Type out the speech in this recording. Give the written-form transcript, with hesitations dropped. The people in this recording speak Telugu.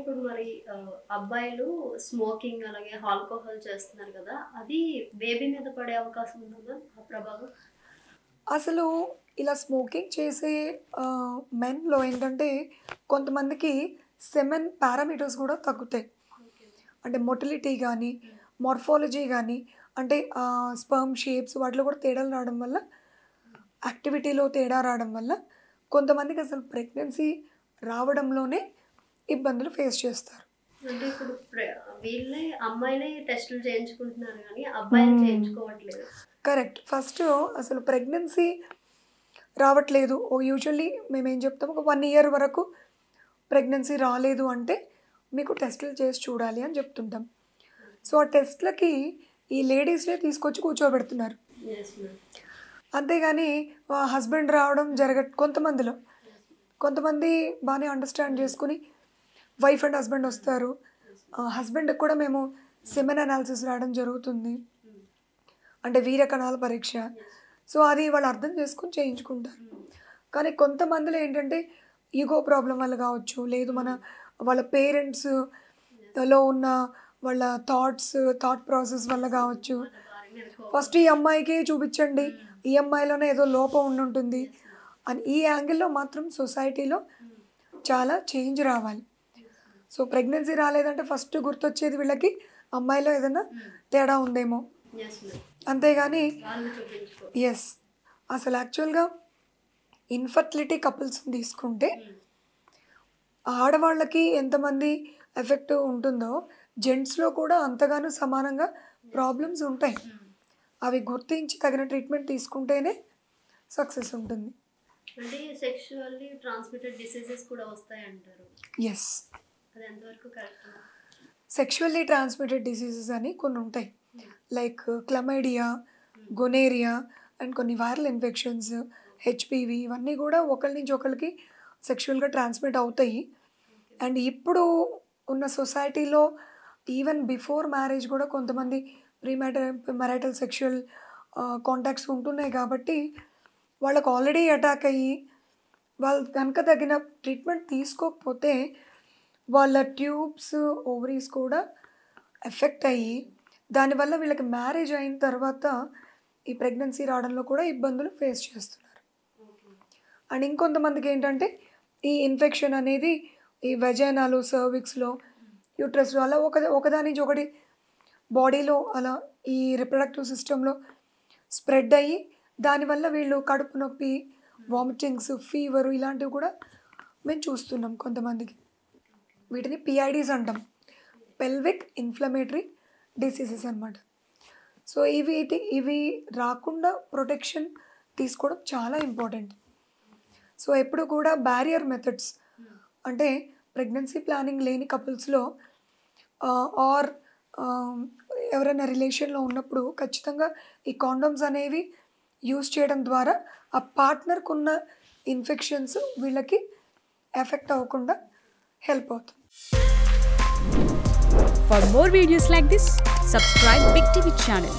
ఇప్పుడు మరి అబ్బాయిలు స్మోకింగ్ అలాగే ఆల్కహాల్ చేస్తున్నారు కదా! అది బేబీ మీద పడే అవకాశం ఉంటుందా ఆ ప్రభావం? అసలు ఇలా స్మోకింగ్ చేసే మెన్‌లో ఏంటంటే కొంతమందికి సెమెన్ పారామీటర్స్ కూడా తగ్గుతాయి. ఓకే. అంటే మొటిలిటీ గానీ, హ్మ్. మార్ఫాలజీ గానీ అంటే స్పెర్మ్ షేప్స్ వాటిలో కూడా తేడాలు రావడం వల్ల, యాక్టివిటీలో తేడా రావడం వల్ల కొంతమందికి అసలు ప్రెగ్నెన్సీ రావడంలోనే ఇబ్బందులు ఫేస్ చేస్తారు. అంటే ఇప్పుడు వీళ్ళే అమ్మాయిలే టెస్టులు చేయించుకుంటున్నారు గానీ, అబ్బాయిలు చేయించుకోవట్లేదు. కరెక్ట్. ఫస్ట్ అసలు ప్రెగ్నెన్సీ రావట్లేదు. యూజువల్లీ మేమేం చెప్తాం ఒక 1 ఇయర్ వరకు ప్రెగ్నెన్సీ రాలేదు అంటే మీకు టెస్టులు చేసి చూడాలి అని చెప్తుంటాం. సో, ఆ టెస్ట్‌లకి ఈ లేడీస్‌నే తీసుకొచ్చి కూర్చోబెడుతున్నారు. Yes ma'am. అంతేగాని హస్బెండ్ రావడం కొంతమందిలో. కొంతమంది బానే అండర్‌స్టాండ్ చేసుకొని వైఫ్ అండ్ హస్బెండ్ వస్తారు. హస్బెండ్‌కి కూడా మేము సెమెన్ అనాలిసిస్ రాయడం జరుగుతుంది. హ్మ్. అంటే వీర్య కణాల పరీక్ష. సో, అది వాళ్ళు అర్థం చేసుకొని చేయించుకుంటారు. హ్మ్. కానీ కొంతమందిలో ఏంటంటే ఈగో ప్రాబ్లమ్ వల్ల కావచ్చు, లేదు వాళ్ళ పేరెంట్స్ లో ఉన్న వాళ్ళ థాట్ ప్రాసెస్ వల్ల కావచ్చు. వాళ్ళ భార్య మీద కోపం. ఫస్ట్ ఈ అమ్మాయికే చూపించండి. ఈ అమ్మాయిలోనే ఏదో లోపం ఉండుంటుంది యెస్ మ్యామ్. అని ఈ యాంగిల్‌లో మాత్రం సొసైటీలో హ్మ్. చాలా చేంజ్ రావాలి. సో, ప్రెగ్నెన్సీ రాలేదంటే ఫస్ట్ గుర్తొచ్చేది వీళ్ళకి అమ్మాయిలో ఏదైనా తేడా ఉందేమో. Yes ma'am. అంతేగాని వాళ్ళు చూపించుకో. యెస్. అసలు యాక్చువల్‌గా ఇన్‌ఫర్టిలిటీ కపుల్స్‌ని తీసుకుంటే హ్మ్. ఆడవాళ్ళకి ఎంతమంది ఎఫెక్ట్ ఉంటుందో జెంట్స్‌లో కూడా అంతగాను సమానంగా ప్రాబ్లమ్స్ ఉంటాయి. హ్మ్. అవి గుర్తించి తగిన ట్రీట్మెంట్ తీసుకుంటేనే సక్సెస్ ఉంటుంది. అంటే సెక్షువల్లీ ట్రాన్స్‌మిటెడ్ డిసీజెస్ కూడా వస్తాయంటారు. యెస్. అది ఎంతవరకు కరెక్ట్? సెక్షువల్లీ ట్రాన్స్మిటెడ్ డిసీజెస్ అని కొన్ని ఉంటాయి. హ్మ్. లైక్ క్లమైడియా, గొనేరియా అండ్ కొన్ని వైరల్ ఇన్ఫెక్షన్స్, హెచ్‌పివి ఇవన్నీ కూడా ఒకళ్ళ నుంచి ఒకళ్ళకి సెక్షువల్‌గా ట్రాన్స్మిట్ అవుతాయి. అండ్ ఇప్పుడు ఉన్న సొసైటీలో ఈవెన్ బిఫోర్ మ్యారేజ్ కూడా కొంతమంది మ్యారిటల్ సెక్షువల్ కాంటాక్ట్స్ ఉంటున్నాయి కాబట్టి వాళ్ళకి ఆల్రెడీ అటాక్ అయ్యి వాళ్ళు కనుక తగిన ట్రీట్మెంట్ తీసుకోకపోతే వాళ్ళ ట్యూబ్స్, ఓవరీస్ కూడా ఎఫెక్ట్ అయ్యి దానివల్ల వీళ్ళకి మ్యారేజ్ అయిన తర్వాత ఈ ప్రెగ్నెన్సీ రావడంలో కూడా ఇబ్బందులు ఫేస్ చేస్తున్నారు. ఓకే. అండ్ ఇంకొంతమందికి ఏంటంటే ఈ ఇన్ఫెక్షన్ అనేది ఈ వెజైనాలు, సర్విక్స్‌లో, యూట్రస్‌లో అలా ఒకదాని నుంచి ఒకటి బాడీలో అలా ఈ రిప్రొడక్టివ్ సిస్టమ్‌లో స్ప్రెడ్ అయ్యి దానివల్ల వీళ్ళు కడుపు నొప్పి, వామిటింగ్స్, ఫీవరు ఇలాంటివి కూడా మేము చూస్తున్నాం కొంతమందికి. వీటిని పిఐడీస్ అంటాం. పెల్విక్ ఇన్‌ఫ్లమేటరీ డిసీజెస్ అనమాట. సో, ఇవి రాకుండా ప్రొటెక్షన్ తీసుకోవడం చాలా ఇంపార్టెంట్. సో, ఎప్పుడు కూడా బ్యారియర్ మెథడ్స్ అంటే ప్రెగ్నెన్సీ ప్లానింగ్ లేని కపుల్స్‌లో ఆర్ ఎవరైనా రిలేషన్‌లో ఉన్నప్పుడు ఖచ్చితంగా ఈ కాండోమ్స్ అనేవి యూజ్ చేయడం ద్వారా ఆ పార్ట్నర్‌కున్న ఇన్ఫెక్షన్స్ వీళ్ళకి ఎఫెక్ట్ అవ్వకుండా హెల్ప్ అవుతుంది. For more videos like this, subscribe Big TV channel.